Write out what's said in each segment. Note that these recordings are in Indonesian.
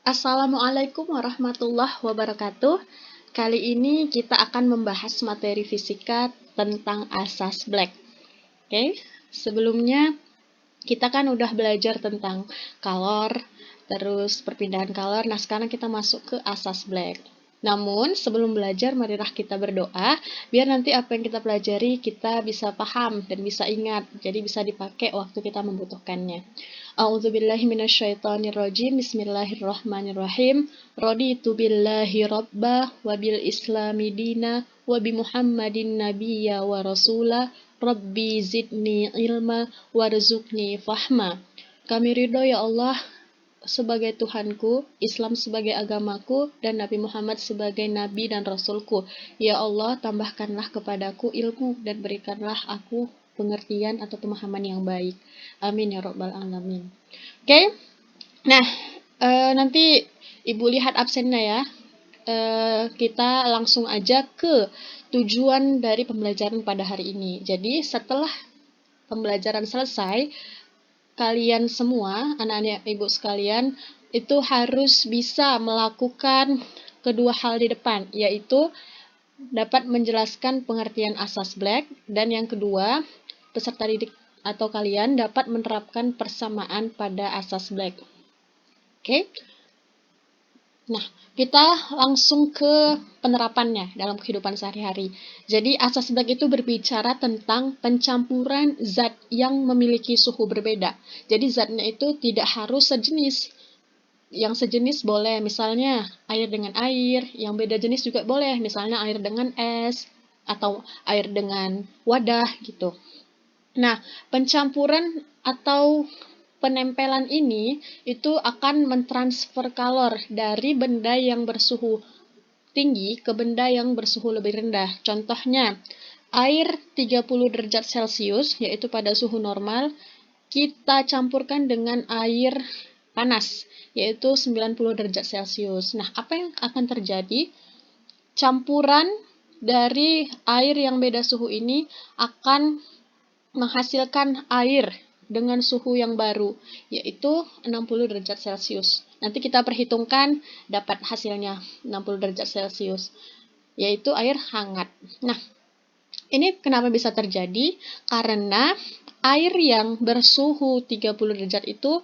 Assalamualaikum warahmatullahi wabarakatuh. Kali ini kita akan membahas materi fisika tentang asas Black. Oke, sebelumnya kita kan udah belajar tentang kalor, terus perpindahan kalor. Nah, sekarang kita masuk ke asas Black. Namun, sebelum belajar, marilah kita berdoa, biar nanti apa yang kita pelajari kita bisa paham dan bisa ingat, jadi bisa dipakai waktu kita membutuhkannya. A'udzubillahi minasyaitonirrajim. Bismillahirrahmanirrahim. Raditu billahi rabba wa bil islami dina wa bi Muhammadin nabiyya wa rasula. Rabbi zidni ilma warzuqni fahma. Kami ridho ya Allah sebagai Tuhanku, Islam sebagai agamaku, dan Nabi Muhammad sebagai Nabi dan Rasulku. Ya Allah, tambahkanlah kepadaku ilmu dan berikanlah aku pengertian atau pemahaman yang baik. Amin ya Rabbal Alamin. Oke, nah nanti Ibu lihat absennya ya. Kita langsung aja ke tujuan dari pembelajaran pada hari ini. Jadi setelah pembelajaran selesai, kalian semua, anak-anak ibu sekalian, itu harus bisa melakukan kedua hal di depan, yaitu dapat menjelaskan pengertian asas Black, dan yang kedua, peserta didik atau kalian dapat menerapkan persamaan pada asas Black. Oke? Nah, kita langsung ke penerapannya dalam kehidupan sehari-hari. Jadi, asas Black itu berbicara tentang pencampuran zat yang memiliki suhu berbeda. Jadi, zatnya itu tidak harus sejenis. Yang sejenis boleh, misalnya air dengan air, yang beda jenis juga boleh, misalnya air dengan es, atau air dengan wadah, gitu. Nah, pencampuran atau penempelan ini itu akan mentransfer kalor dari benda yang bersuhu tinggi ke benda yang bersuhu lebih rendah. Contohnya, air 30 derajat Celcius, yaitu pada suhu normal, kita campurkan dengan air panas, yaitu 90 derajat Celcius. Nah, apa yang akan terjadi? Campuran dari air yang beda suhu ini akan menghasilkan air dengan suhu yang baru, yaitu 60 derajat Celcius. Nanti kita perhitungkan dapat hasilnya 60 derajat Celcius, yaitu air hangat. Nah, ini kenapa bisa terjadi? Karena air yang bersuhu 30 derajat itu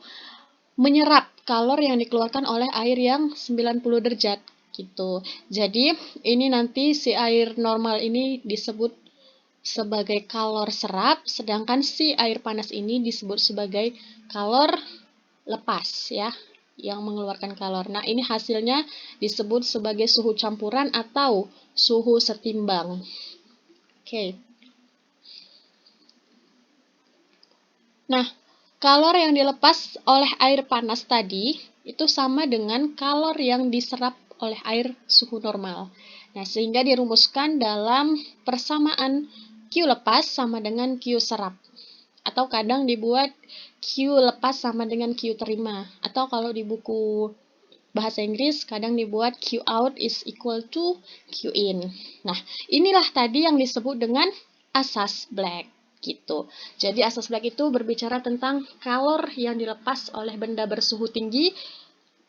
menyerap kalor yang dikeluarkan oleh air yang 90 derajat gitu. Jadi, ini nanti si air normal ini disebut sebagai kalor serap, sedangkan si air panas ini disebut sebagai kalor lepas ya, yang mengeluarkan kalor. Nah, ini hasilnya disebut sebagai suhu campuran atau suhu setimbang. Oke. Nah, kalor yang dilepas oleh air panas tadi itu sama dengan kalor yang diserap oleh air suhu normal. Nah, sehingga dirumuskan dalam persamaan Q lepas sama dengan Q serap. Atau kadang dibuat Q lepas sama dengan Q terima. Atau kalau di buku bahasa Inggris kadang dibuat Q out is equal to Q in. Nah, inilah tadi yang disebut dengan asas Black gitu. Jadi asas Black itu berbicara tentang kalor yang dilepas oleh benda bersuhu tinggi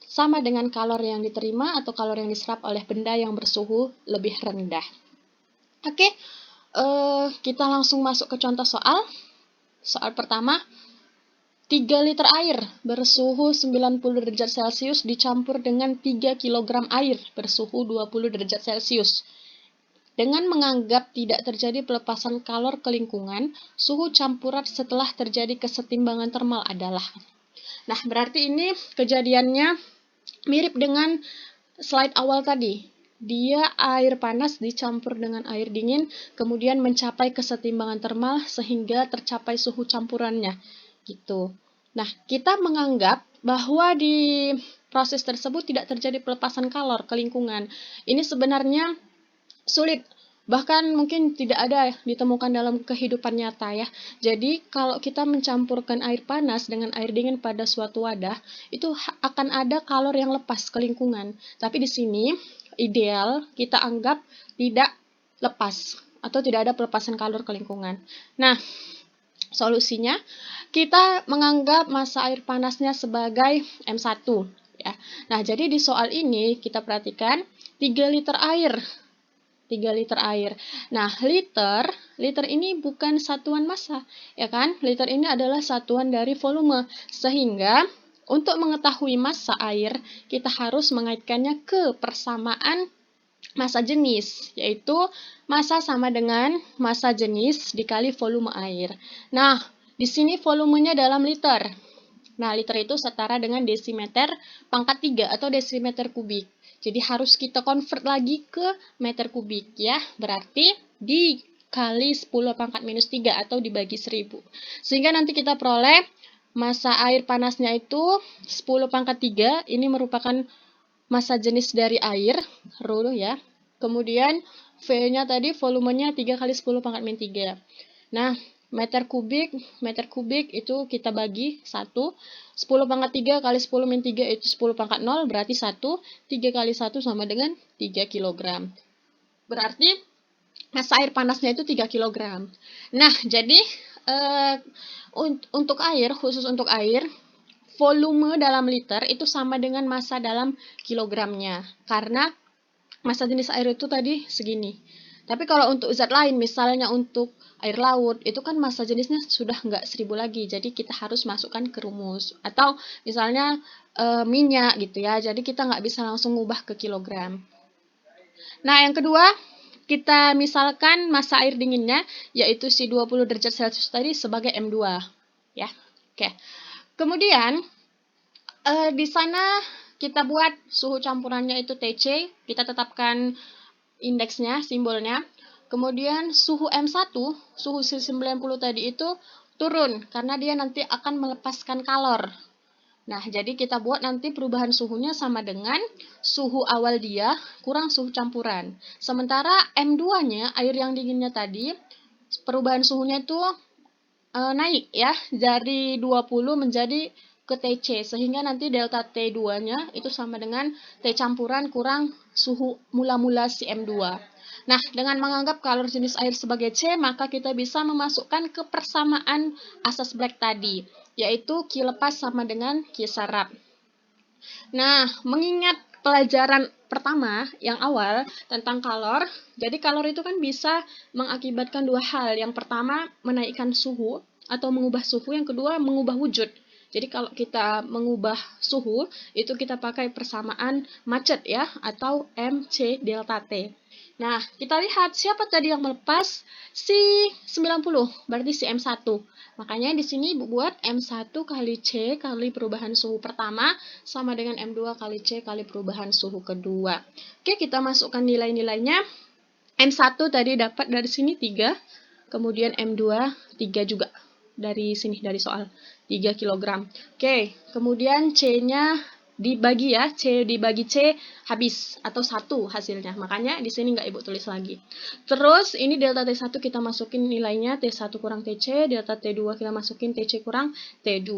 sama dengan kalor yang diterima atau kalor yang diserap oleh benda yang bersuhu lebih rendah. Oke, kita langsung masuk ke contoh soal. Soal pertama, 3 liter air bersuhu 90 derajat Celcius dicampur dengan 3 kg air bersuhu 20 derajat Celcius. Dengan menganggap tidak terjadi pelepasan kalor ke lingkungan, suhu campuran setelah terjadi kesetimbangan termal adalah. Nah, berarti ini kejadiannya mirip dengan slide awal tadi. Dia air panas dicampur dengan air dingin, kemudian mencapai kesetimbangan termal sehingga tercapai suhu campurannya. Gitu. Nah, kita menganggap bahwa di proses tersebut tidak terjadi pelepasan kalor ke lingkungan. Ini sebenarnya sulit, bahkan mungkin tidak ada ditemukan dalam kehidupan nyata ya. Jadi kalau kita mencampurkan air panas dengan air dingin pada suatu wadah, itu akan ada kalor yang lepas ke lingkungan. Tapi di sini ideal kita anggap tidak lepas atau tidak ada pelepasan kalor ke lingkungan. Nah, solusinya kita menganggap massa air panasnya sebagai M1 ya. Nah, jadi di soal ini kita perhatikan 3 liter air. 3 liter air. Nah, liter ini bukan satuan massa, ya kan? Liter ini adalah satuan dari volume. Sehingga untuk mengetahui massa air, kita harus mengaitkannya ke persamaan massa jenis, yaitu massa sama dengan massa jenis dikali volume air. Nah, di sini volumenya dalam liter. Nah, liter itu setara dengan desimeter pangkat 3 atau desimeter kubik. Jadi harus kita convert lagi ke meter kubik ya. Berarti dikali 10 pangkat minus 3 atau dibagi 1000. Sehingga nanti kita peroleh massa air panasnya itu 10 pangkat 3. Ini merupakan massa jenis dari air, Rho ya. Kemudian V-nya tadi volumenya 3 kali 10 pangkat min 3. Nah, meter kubik itu kita bagi 1. 10 pangkat 3 kali 10 min 3 itu 10 pangkat 0, berarti 1. 3 kali 1 sama dengan 3 kg. Berarti massa air panasnya itu 3 kg. Nah, jadi untuk air, khusus untuk air, volume dalam liter itu sama dengan massa dalam kilogramnya. Karena massa jenis air itu tadi segini. Tapi kalau untuk zat lain, misalnya untuk air laut, itu kan massa jenisnya sudah nggak 1000 lagi. Jadi kita harus masukkan ke rumus. Atau misalnya minyak gitu ya. Jadi kita nggak bisa langsung ngubah ke kilogram. Nah, yang kedua, kita misalkan massa air dinginnya, yaitu si 20 derajat Celcius tadi sebagai M2. Ya, oke. Kemudian, di sana kita buat suhu campurannya itu TC, kita tetapkan indeksnya, simbolnya. Kemudian suhu M1, suhu C90 tadi itu turun, karena dia nanti akan melepaskan kalor. Nah, jadi kita buat nanti perubahan suhunya sama dengan suhu awal dia kurang suhu campuran. Sementara M2-nya, air yang dinginnya tadi, perubahan suhunya itu naik ya, dari 20 menjadi ke TC, sehingga nanti delta T2-nya itu sama dengan T campuran kurang suhu mula-mula si M2. Nah, dengan menganggap kalor jenis air sebagai C, maka kita bisa memasukkan ke persamaan asas Black tadi, yaitu Q lepas sama dengan Q serap. Nah, mengingat pelajaran pertama yang awal tentang kalor, jadi kalor itu kan bisa mengakibatkan dua hal. Yang pertama, menaikkan suhu atau mengubah suhu, yang kedua mengubah wujud. Jadi kalau kita mengubah suhu, itu kita pakai persamaan macet ya, atau MC delta T. Nah, kita lihat siapa tadi yang melepas? Si 90, berarti si M1. Makanya di sini Ibu buat M1 kali C kali perubahan suhu pertama sama dengan M2 kali C kali perubahan suhu kedua. Oke, kita masukkan nilai-nilainya. M1 tadi dapat dari sini 3, kemudian M2 3 juga. Dari sini, dari soal 3 kg. Oke, kemudian C-nya dibagi ya, C dibagi C habis atau 1 hasilnya. Makanya di sini nggak Ibu tulis lagi. Terus ini delta T1 kita masukin nilainya T1 kurang TC, delta T2 kita masukin TC kurang T2.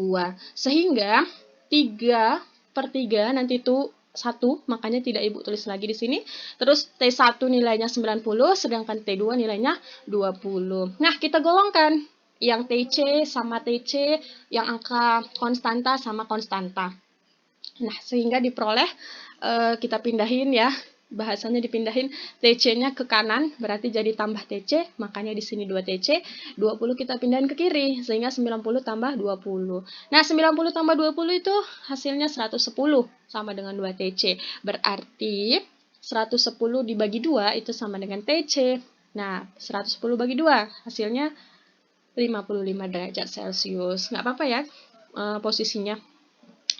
Sehingga 3/3 nanti itu 1, makanya tidak Ibu tulis lagi di sini. Terus T1 nilainya 90, sedangkan T2 nilainya 20. Nah, kita golongkan yang TC sama TC, yang angka konstanta sama konstanta. Nah, sehingga diperoleh, kita pindahin ya, bahasanya dipindahin TC-nya ke kanan, berarti jadi tambah TC, makanya di sini 2 TC, 20 kita pindahin ke kiri, sehingga 90 tambah 20. Nah, 90 tambah 20 itu hasilnya 110, sama dengan 2 TC. Berarti 110 dibagi 2 itu sama dengan TC. Nah, 110 bagi 2, hasilnya 55 derajat Celcius. Nggak apa-apa ya, posisinya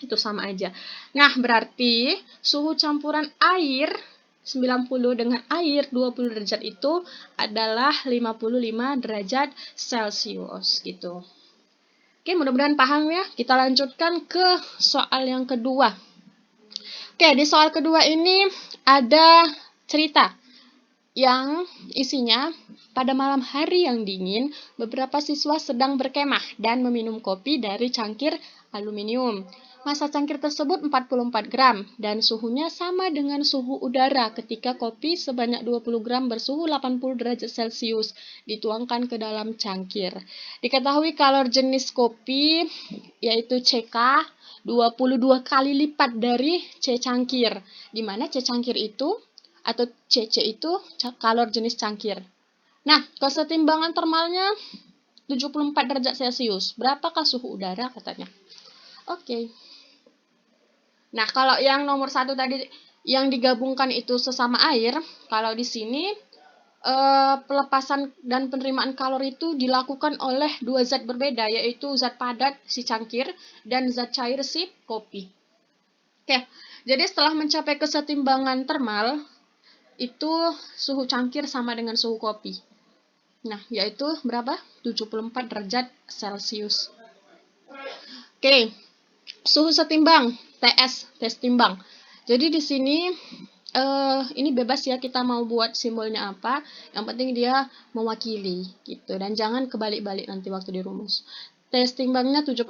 itu sama aja. Nah, berarti suhu campuran air 90 dengan air 20 derajat itu adalah 55 derajat Celcius gitu. Oke, mudah-mudahan paham ya. Kita lanjutkan ke soal yang kedua. Oke, di soal kedua ini ada cerita yang isinya pada malam hari yang dingin, beberapa siswa sedang berkemah dan meminum kopi dari cangkir aluminium. Massa cangkir tersebut 44 gram dan suhunya sama dengan suhu udara ketika kopi sebanyak 20 gram bersuhu 80 derajat Celcius dituangkan ke dalam cangkir. Diketahui kalor jenis kopi yaitu CK, 22 kali lipat dari C cangkir, di mana C cangkir itu atau CC itu kalor jenis cangkir. Nah, kesetimbangan termalnya 74 derajat Celcius. Berapakah suhu udara katanya? Oke. Nah, kalau yang nomor 1 tadi yang digabungkan itu sesama air, kalau di sini pelepasan dan penerimaan kalori itu dilakukan oleh dua zat berbeda, yaitu zat padat si cangkir dan zat cair si kopi. Oke, jadi setelah mencapai kesetimbangan termal, itu suhu cangkir sama dengan suhu kopi. Nah, yaitu berapa? 74 derajat Celcius. Oke, suhu setimbang, TS, tes timbang. Jadi di sini ini bebas ya, kita mau buat simbolnya apa, yang penting dia mewakili gitu, dan jangan kebalik-balik nanti waktu dirumus. Tes timbangnya 74,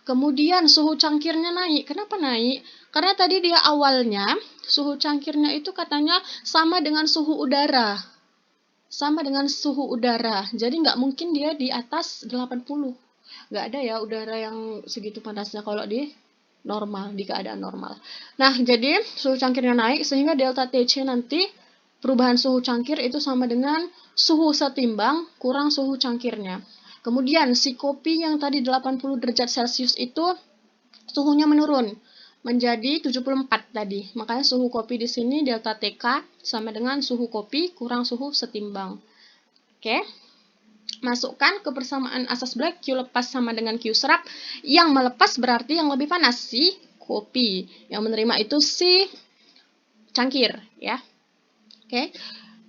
kemudian suhu cangkirnya naik. Kenapa naik? Karena tadi dia awalnya suhu cangkirnya itu katanya sama dengan suhu udara. Sama dengan suhu udara. Jadi nggak mungkin dia di atas 80. Nggak ada ya udara yang segitu panasnya kalau di normal, di keadaan normal. Nah, jadi suhu cangkirnya naik sehingga delta TC nanti perubahan suhu cangkir itu sama dengan suhu setimbang kurang suhu cangkirnya. Kemudian si kopi yang tadi 80 derajat Celcius itu suhunya menurun menjadi 74 tadi. Makanya suhu kopi di sini delta TK sama dengan suhu kopi kurang suhu setimbang. Oke. Masukkan ke persamaan asas black, Q lepas sama dengan Q serap. Yang melepas berarti yang lebih panas, si kopi. Yang menerima itu si cangkir, ya. Oke.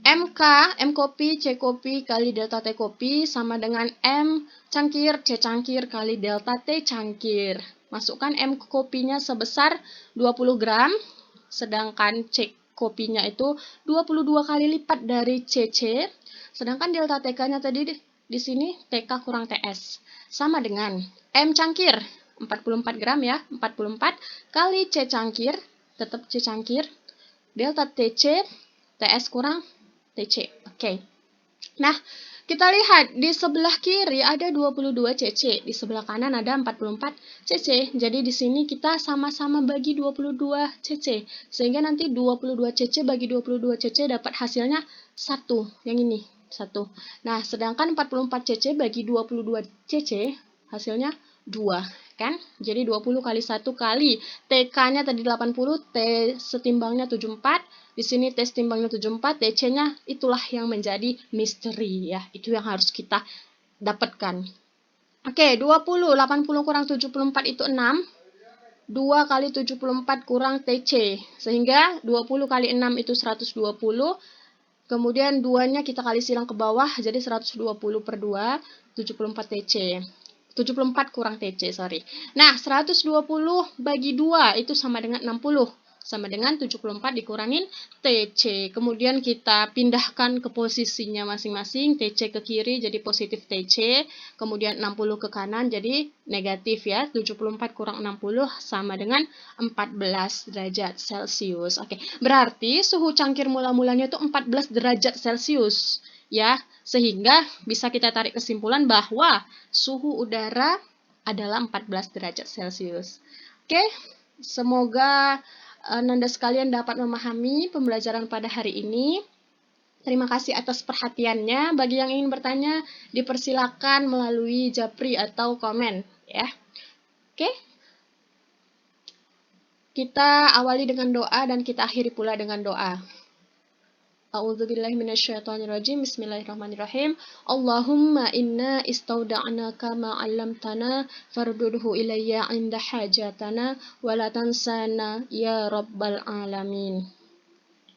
MK, M kopi, C kopi kali delta T kopi sama dengan M cangkir, C cangkir kali delta T cangkir. Masukkan M kopinya sebesar 20 gram, sedangkan C kopinya itu 22 kali lipat dari CC. Sedangkan delta TK-nya tadi di sini TK kurang TS. Sama dengan M cangkir, 44 gram ya, 44 kali C cangkir, tetap C cangkir, delta TC, TS kurang TC. Oke. Nah, kita lihat di sebelah kiri ada 22 CC, di sebelah kanan ada 44 CC. Jadi di sini kita sama-sama bagi 22 CC. Sehingga nanti 22 CC bagi 22 CC dapat hasilnya 1. Yang ini, 1. Nah, sedangkan 44 CC bagi 22 CC hasilnya 2, kan? Jadi 20 kali 1 kali TK-nya tadi 80, T setimbangnya 74. Di sini T timbangnya 74, TC-nya itulah yang menjadi misteri ya. Itu yang harus kita dapatkan. Oke, 20, 80 kurang 74 itu 6. 2 kali 74 kurang TC. Sehingga 20 kali 6 itu 120. Kemudian 2-nya kita kali silang ke bawah, jadi 120 per 2, 74 TC. 74 kurang TC, sorry. Nah, 120 bagi 2 itu sama dengan 60. Sama dengan 74 dikurangin TC. Kemudian kita pindahkan ke posisinya masing-masing. TC ke kiri jadi positif TC. Kemudian 60 ke kanan jadi negatif ya. 74 kurang 60 sama dengan 14 derajat Celcius. Oke, berarti suhu cangkir mula-mulanya itu 14 derajat Celcius. Ya, sehingga bisa kita tarik kesimpulan bahwa suhu udara adalah 14 derajat Celcius. Oke, semoga Nanda sekalian dapat memahami pembelajaran pada hari ini. Terima kasih atas perhatiannya. Bagi yang ingin bertanya, dipersilakan melalui japri atau komen, ya. Oke. Kita awali dengan doa dan kita akhiri pula dengan doa. A'udzubillahi minasyaitonirrajim. Bismillahirrahmanirrahim. Allahumma inna istauda'naka ma 'allamtana fardudhu ilayya 'inda hajatana wa la tansana ya rabbal alamin.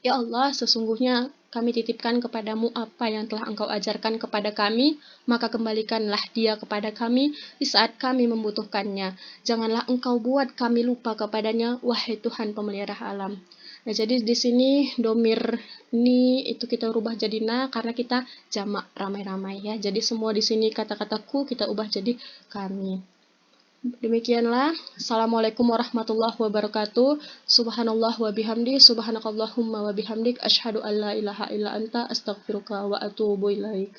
Ya Allah, sesungguhnya kami titipkan kepadamu apa yang telah Engkau ajarkan kepada kami, maka kembalikanlah dia kepada kami di saat kami membutuhkannya. Janganlah Engkau buat kami lupa kepadanya, wahai Tuhan pemelihara alam. Nah, jadi di sini domir ini itu kita ubah jadi na karena kita jamak ramai-ramai ya. Jadi semua di sini kata-kataku kita ubah jadi kami. Demikianlah. Assalamualaikum warahmatullahi wabarakatuh. Subhanallah wa bihamdi, subhanakallahumma wa bihamdik, asyhadu an la ilaha illa anta, astaghfiruka wa atubu ilaik.